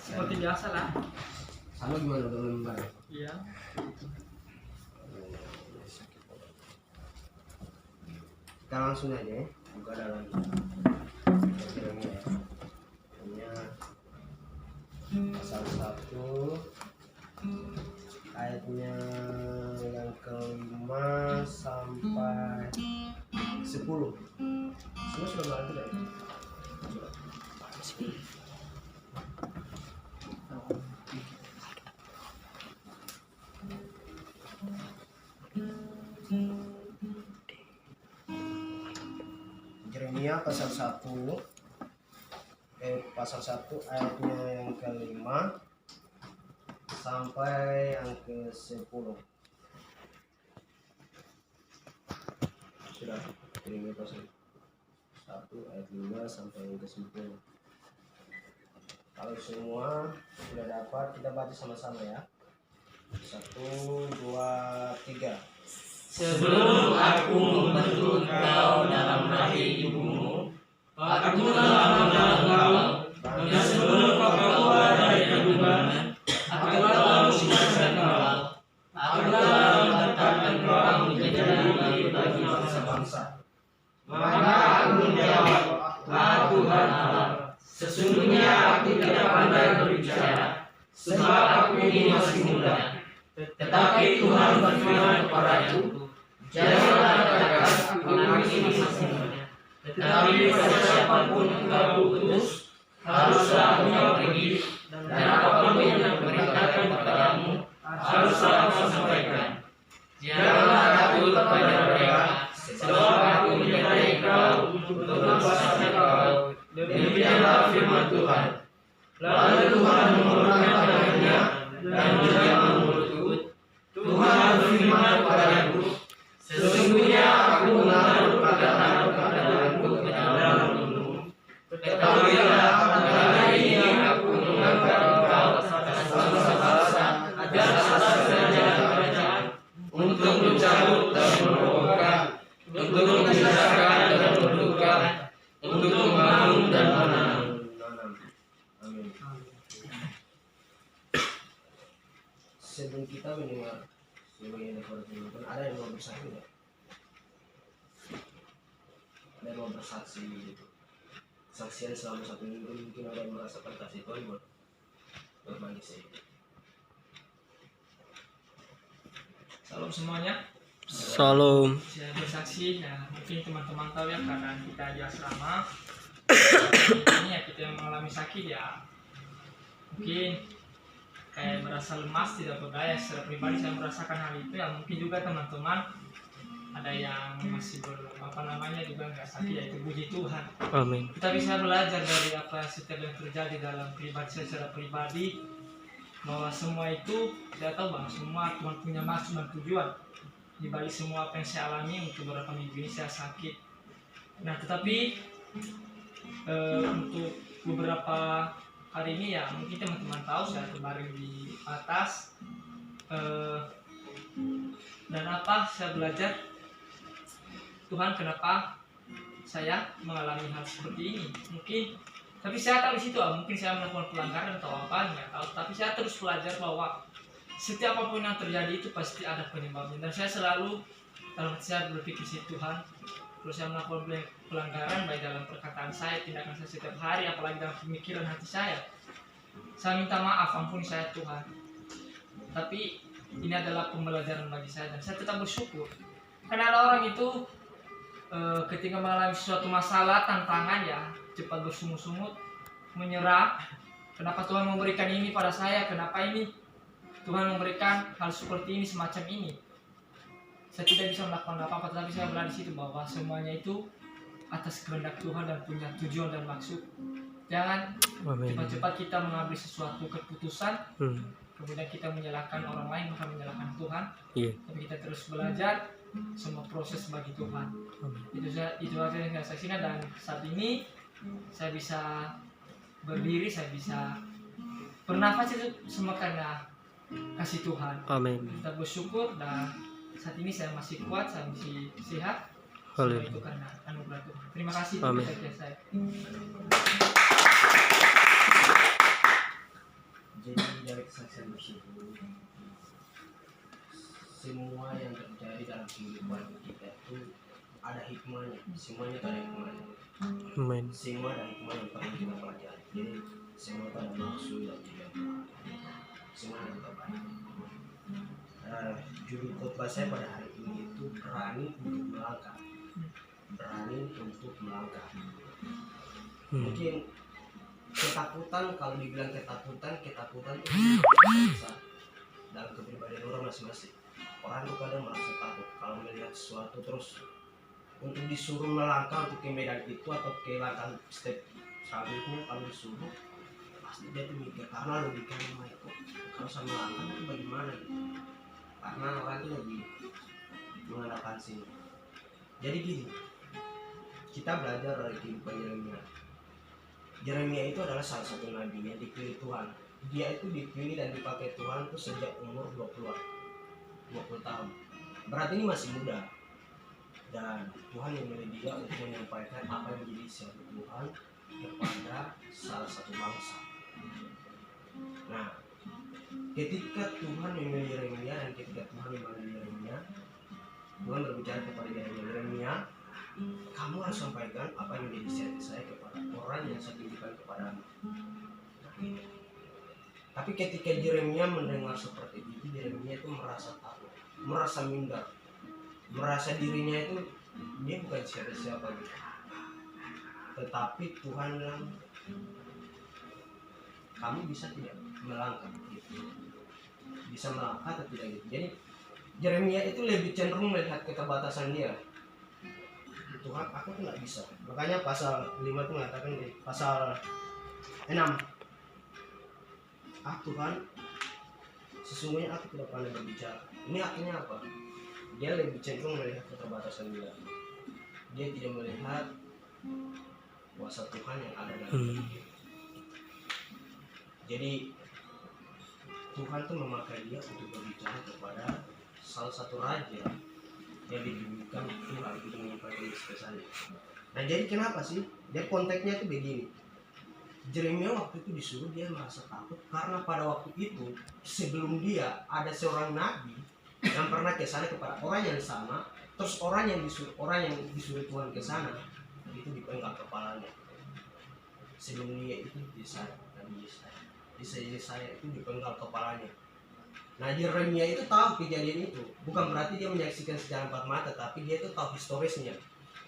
seperti biasa lah. Sama gimana udah lembar? Iya. Kita langsung aja ya, buka dalam filmnya ya. Hanya pasal 1 ayatnya yang ke-5 sampai 10. Semua sudah berarti tidak? Yeremia pasal 1 ayatnya yang ke-5 sampai yang ke-10. Sudah, Yeremia pasal 1 ayat 5 sampai yang ke-10. Kalau semua sudah dapat, kita baca sama-sama ya. 1, 2, 3. Sebelum aku membentuk engkau dalam rahim ibumu, aku telah mengenal engkau, dan sebelum kau keluar dari kandungan, aku telah mensucikan engkau. Aku telah menetapkan engkau menjadi nabi bagi bangsa-bangsa. Maka aku menjawab, Aku Tuhan Allah, sesungguhnya aku tidak pandai berbicara, sebab aku ini masih muda. Tetapi Tuhan berfirman kepadaku, janganlah katakan aku ini masih muda. Tetapi pada siapapun engkau utus, haruslah engkau pergi, dan apapun yang diperintahkan kepadamu, haruslah engkau sampaikan. Janganlah takut kepada mereka, sebab aku menyertai engkau untuk memperkuasa engkau. Demikianlah firman Tuhan. Lalu Tuhan mengulurkan tangannya dan menjadi mulutku. Tuhan berfirman kepadaku, sesungguhnya aku menaruh perkataan-perkataanku ke dalam mulutmu. Ketahuilah, pada ini aku mengangkat engkau atas bangsa-bangsa dan atas kerajaan-kerajaan, untuk mencabut dan merobohkan, untuk membesarkan dan menundukkan, untuk membangun dan menanam. Amin. Sebelum kita mendengar sebagai informasi, ada yang mau bersaksi tidak? Ada yang mau bersaksi gitu. Saksian selama 1 minggu, mungkin ada yang merasakan kasih Tuhan buat berbagi saya. Salam semuanya. Salam. Saya bersaksi ya, mungkin teman-teman tahu ya, karena kita di asrama ini ya, kita yang mengalami sakit ya, mungkin kayak merasa lemas, tidak berdaya. Secara pribadi saya merasakan hal itu ya. Mungkin juga teman-teman ada yang masih juga nggak sakit, yaitu puji Tuhan. Amin. Kita bisa belajar dari apa setiap yang terjadi dalam pribadi saya secara pribadi, bahwa semua itu saya tahu bahwa semua Tuhan punya maksud dan tujuan di balik semua apa yang saya alami. Untuk beberapa minggu ini saya sakit. Nah, tetapi untuk beberapa hari ini ya, mungkin teman-teman tahu saya terbaring di atas, dan apa saya belajar Tuhan kenapa saya mengalami hal seperti ini. Mungkin tapi saya tahu di situ mungkin saya melakukan pelanggaran atau apa, nggak tahu. Tapi saya terus belajar bahwa setiap apapun yang terjadi itu pasti ada penyebabnya. Dan saya selalu dalam hati saya berpikir sih, Tuhan, kalau saya melakukan pelanggaran baik dalam perkataan saya, tindakan saya setiap hari, apalagi dalam pemikiran hati saya minta maaf, ampuni saya Tuhan. Tapi ini adalah pembelajaran bagi saya, dan saya tetap bersyukur. Karena ada orang itu ketika mengalami suatu masalah, tantangan ya, cepat bersungut-sungut, menyerah. Kenapa Tuhan memberikan ini pada saya? Kenapa ini Tuhan memberikan hal seperti ini, semacam ini? Saya tidak bisa melakukan apa-apa, tetapi saya berada di situ bahwa semuanya itu atas kehendak Tuhan dan punya tujuan dan maksud. Jangan cepat-cepat kita mengambil sesuatu keputusan, kemudian kita menyalahkan orang lain, bukan menyalahkan Tuhan. Tapi kita terus belajar, semua proses bagi Tuhan. Itu aja yang saya saksikan, dan saat ini saya bisa berdiri, saya bisa bernafas, itu semua karena kasih Tuhan. Amin. Kita bersyukur, dan saat ini saya masih kuat, saya masih sehat. Haleluya. Itu karena anugerah Tuhan. Terima kasih. Amin. Kerja saya. dari kesaksian tersebut, semua yang terjadi dalam kehidupan kita itu ada hikmahnya. Semuanya ada hikmahnya. Amin. Semua ada hikmah yang perlu kita pelajari. Jadi semua itu ada maksud dan tujuan. Semua ada terbaik. Judul khotbah saya pada hari ini itu berani untuk melangkah. Berani untuk melangkah. Mungkin ketakutan, kalau dibilang ketakutan itu bisa dalam kepribadian orang masing-masing. Orang itu kadang merasa takut kalau melihat sesuatu, terus untuk disuruh melangkah untuk ke medan itu atau ke langkah step selanjutnya, kalau disuruh pasti dia tuh mikir, karena logikanya itu kalau sama langkah itu bagaimana gitu. Karena orang itu lebih mengandalkan sini. Jadi gini, kita belajar dari kehidupan Yeremia. Yeremia itu adalah salah satu nabi yang dipilih Tuhan. Dia itu dipilih dan dipakai Tuhan itu sejak umur 20 tahun. Berarti ini masih muda. Dan Tuhan yang memilih dia untuk menyampaikan apa yang menjadi isi hati Tuhan kepada salah satu bangsa. Nah, ketika Tuhan memilih Yeremia dan ketika Tuhan memilih Yeremia, Tuhan berbicara kepada Yeremia, kamu harus sampaikan apa yang menjadi isi hati saya kepada orang yang saya tunjukkan kepadamu. Tapi ketika Yeremia mendengar seperti itu, Yeremia itu merasa takut, merasa minder, merasa dirinya itu dia bukan siapa-siapa gitu. Tetapi Tuhan bilang, kamu bisa tidak melangkah gitu. Bisa melangkah atau tidak gitu. Jadi Yeremia itu lebih cenderung melihat keterbatasan dia. Tuhan, aku tuh nggak bisa. Makanya pasal 5 itu mengatakan di pasal 6, Tuhan, sesungguhnya aku tidak pandai berbicara. Ini artinya apa? Dia lebih cenderung melihat keterbatasan dia. Dia tidak melihat kuasa Tuhan yang ada dalam diri. Jadi Tuhan tuh memakai dia untuk berbicara kepada salah satu raja yang diberikan Tuhan untuk menyampaikan pesannya. Nah, jadi kenapa sih? Dia konteksnya itu begini. Yeremia waktu itu disuruh, dia merasa takut karena pada waktu itu sebelum dia ada seorang nabi yang pernah ke sana kepada orang yang sama, terus orang yang disuruh Tuhan ke sana itu dipenggal kepalanya. Sebelum dia itu Nabi Yesaya itu dipenggal kepalanya. Nah, Yeremia itu tahu kejadian itu, bukan berarti dia menyaksikan secara empat mata, tapi dia itu tahu historisnya.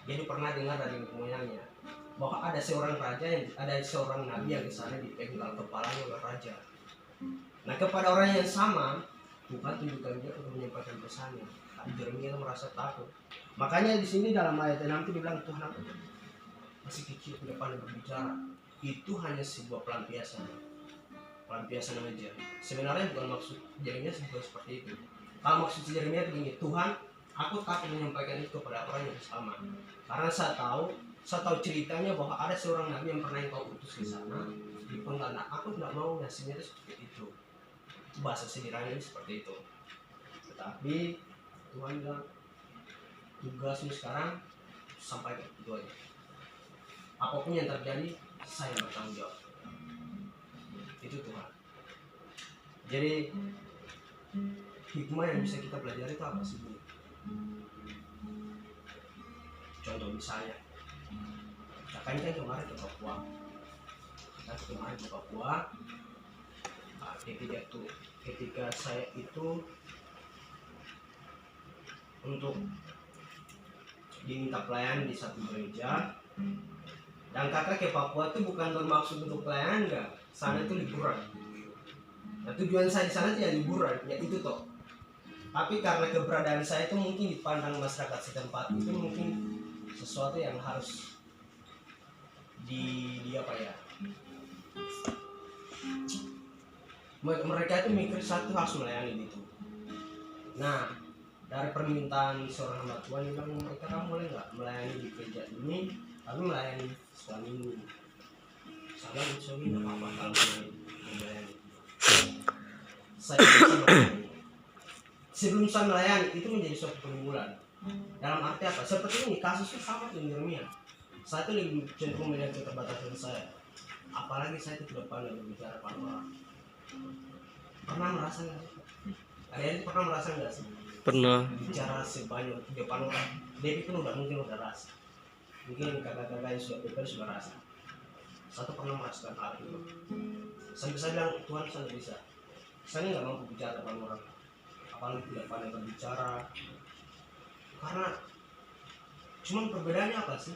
Dia pernah dengar dari moyangnya bahwa ada seorang nabi yang ke sana dipenggal kepalanya oleh raja. Nah, kepada orang yang sama Tuhan tunjukkan dia untuk menyampaikan pesannya. Tapi Yeremia merasa takut. Makanya di sini dalam ayat 6 itu dibilang, Tuhan, aku masih kecil, tidak pandai berbicara. Itu hanya sebuah pelampiasan aja. Sebenarnya bukan maksud Yeremia seperti itu. Kalau maksud Yeremia begini, Tuhan, aku takut menyampaikan itu kepada orang yang sama. Karena saya tahu ceritanya bahwa ada seorang nabi yang pernah Engkau utus ke sana dipenggal. Nah, aku tidak mau nasinya itu seperti itu. Bahasa sederhananya seperti itu. Tetapi Tuhan bilang, tugasmu sekarang sampaikan itu aja. Apapun yang terjadi, saya bertanggung jawab. Itu Tuhan. Jadi hikmah yang bisa kita pelajari itu apa sih? Contoh misalnya, kan kemarin ke Papua. Ketika saya itu untuk diminta pelayanan di satu gereja, dan kakak ke Papua itu bukan bermaksud untuk pelayanan, enggak. Sana itu liburan. Nah, tujuan saya di sana tidak liburan, ya itu toh. Tapi karena keberadaan saya itu mungkin dipandang masyarakat setempat itu mungkin sesuatu yang harus mereka itu mikir satu harus melayani gitu. Nah, dari permintaan seorang hamba Tuhan bilang, mereka kamu boleh nggak melayani di gereja ini, tapi melayani sekolah minggu. Saya nggak apa-apa kalau melayani. Saya bisa melayani. Sebelum saya melayani itu menjadi suatu pergumulan. Dalam arti apa? Seperti ini kasusnya sama dengan Yeremia. Saya itu lebih cenderung melihat keterbatasan saya. Apalagi saya itu tidak pandai berbicara pada orang. Pernah merasa nggak sih? Kalian pernah merasa nggak sih? Pernah. Bicara sebanyak di depan orang, Devi pun mungkin udah rasa. Mungkin kakak-kakak yang sudah prepare sudah rasa. Satu pernah merasakan hal itu. Sampai saya bilang, Tuhan saya nggak bisa. Saya nggak mampu bicara depan orang. Apalagi tidak pandai berbicara. Karena cuman perbedaannya apa sih?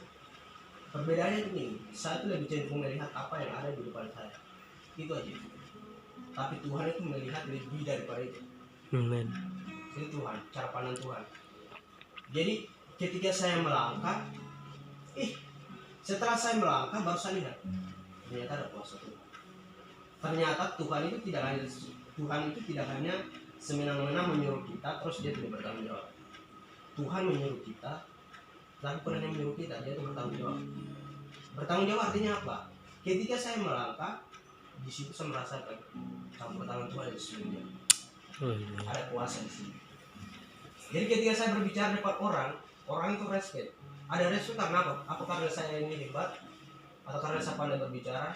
Perbedaannya ini, saya itu lebih cenderung melihat apa yang ada di depan saya. Itu aja. Tapi Tuhan itu melihat lebih daripada itu. Amin. Itu Tuhan, cara pandang Tuhan. Jadi ketika saya melangkah, setelah saya melangkah baru saya lihat ternyata ada kuasa Tuhan. Ternyata Tuhan itu tidak hanya semena-mena menyuruh kita terus dia tidak bertanggung jawab. Tuhan menyuruh kita, tapi bukan hanya menyuruh kita, dia itu bertanggung jawab. Bertanggung jawab artinya apa? Ketika saya melangkah, di situ saya merasakan campur tangan Tuhan di sini. Ada kuasa di sini. Jadi ketika saya berbicara depan orang itu respect. Ada respect karena apa? Apa karena saya ini hebat? Atau karena saya pandai berbicara?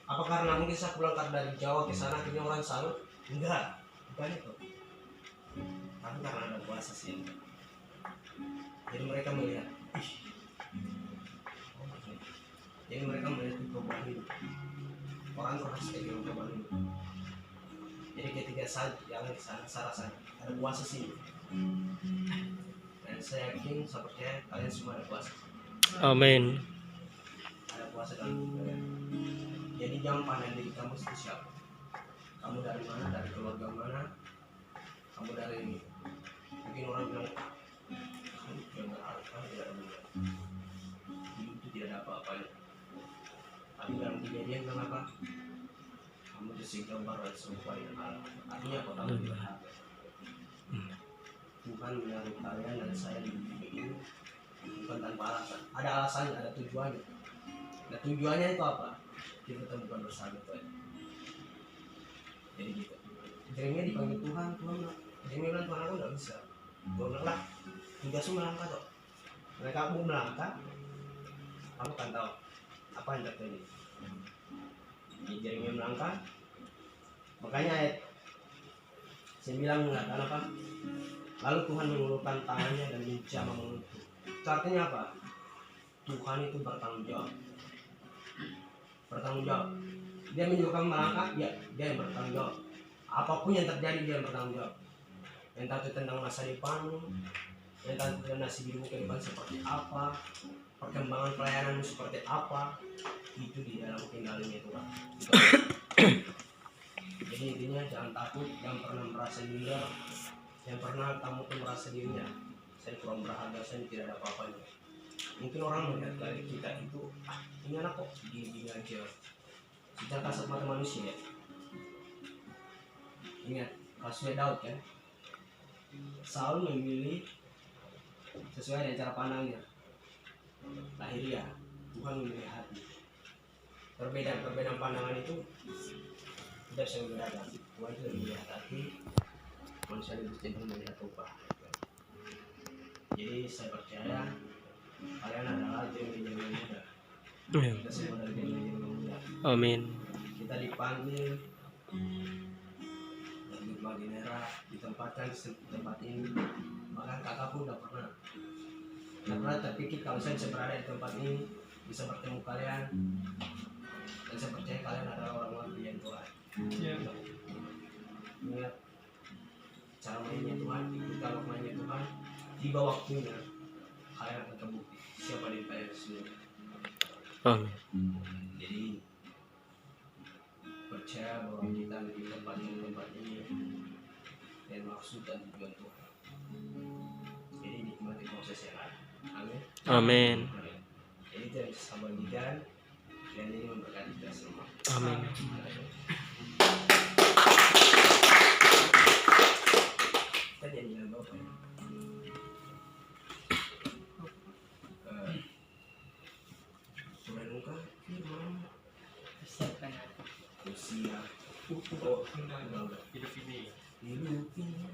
Apa karena mungkin saya pulang dari Jawa ke sana akhirnya orang salut? Enggak, bukan itu. Tapi karena ada kuasa sih. Jadi mereka melihat, jadi mereka melihat perubahan hidup. Orang itu respect dengan perubahan hidup. Jadi ketika saya jalan ke sana, saya rasa ada kuasa sini. Dan saya yakin, saya percaya kalian semua ada kuasa. Amin. Ada kuasa dalam hidup kalian. Jadi jangan pandang diri kamu itu siapa. Kamu dari mana, dari keluarga mana, kamu dari ini. Mungkin orang bilang, kamu tidak berharap, kamu tidak ada benar. Hidup itu tidak ada apa-apanya. Tapi dalam kejadian kenapa? Kamu disegambar dan serupa dengan Allah. Artinya apa? Kamu berharga. Tuhan menaruh kalian dan saya di dunia ini bukan tanpa alasan. Ada alasannya, ada tujuannya. Nah tujuannya itu apa? Kita temukan bersama Tuhan. Jadi gitu. Jeremia dipanggil Tuhan Jeremia bilang Tuhan aku nggak bisa. Tuhan bilang lah, tugasmu melangkah toh. Mereka mau melangkah, kamu kan tahu apa yang terjadi. Jeremia melangkah, makanya ayat 9 mengatakan apa? Lalu Tuhan mengulurkan tangannya dan menjamah menutup. Artinya apa? Tuhan itu bertanggung jawab. Bertanggung jawab. Dia menyuruh kamu melangkah, dia yang bertanggung jawab. Apapun yang terjadi dia yang bertanggung jawab. Entah itu tentang masa depanmu, entah itu tentang nasib hidupmu ke depan seperti apa, perkembangan pelayananmu seperti apa, itu di dalam kendalinya Tuhan. Jadi intinya jangan takut, jangan pernah merasa minder. Yang pernah kamu tuh merasa dirinya saya kurang berharga, saya tidak ada apa-apanya. Mungkin orang melihat dari kita itu ini anak kok gini-gini aja secara kasat mata manusia ya. Ingat kasusnya Daud kan, Saul memilih sesuai dengan cara pandangnya. Lahiriah, Tuhan memilih hati. Perbedaan pandangan itu tidak bisa membedakan. Tuhan itu lebih melihat hati, manusia lebih cenderung melihat rupa. Jadi saya percaya kalian adalah jemaat muda. Kita semua dari jemaat muda. Amin. Kita dipanggil dan berbagi merah ditempatkan di tempat ini. Bahkan kakak pun udah pernah terpikir kalau saya bisa berada di tempat ini, bisa bertemu kalian. Dan saya percaya kalian adalah orang-orang pilihan Tuhan. Ingat cara mainnya Tuhan, ikuti mainnya Tuhan. Tiba waktunya kalian akan terbukti siapa di kalian sendiri. Amin. Jadi percaya bahwa kita di tempat ini dan maksud dan tujuan Tuhan. Jadi nikmati proses yang ada. Amin. Amin. Jadi kita bisa bagikan dan ini memberkati kita semua. Amin. Kita nyanyikan Bapak ya. Merenungkan firman Siapkan aku. usia Hidup ini. hidup ini